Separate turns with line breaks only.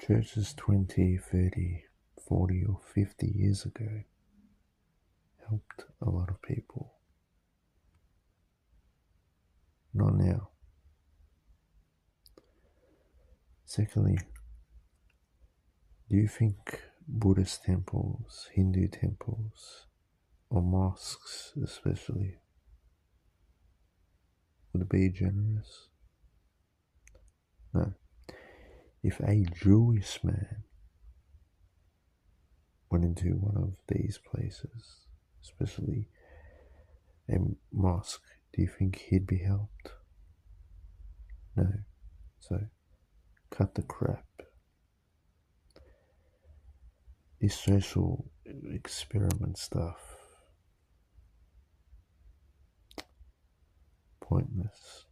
Churches 20, 30, 40, or 50 years ago helped a lot of people. Not now. Secondly, do you think Buddhist temples, Hindu temples, or mosques especially would be generous? No. If a Jewish man went into one of these places, especially a mosque, do you think he'd be helped? No. So, cut the crap. This social experiment stuff, pointless.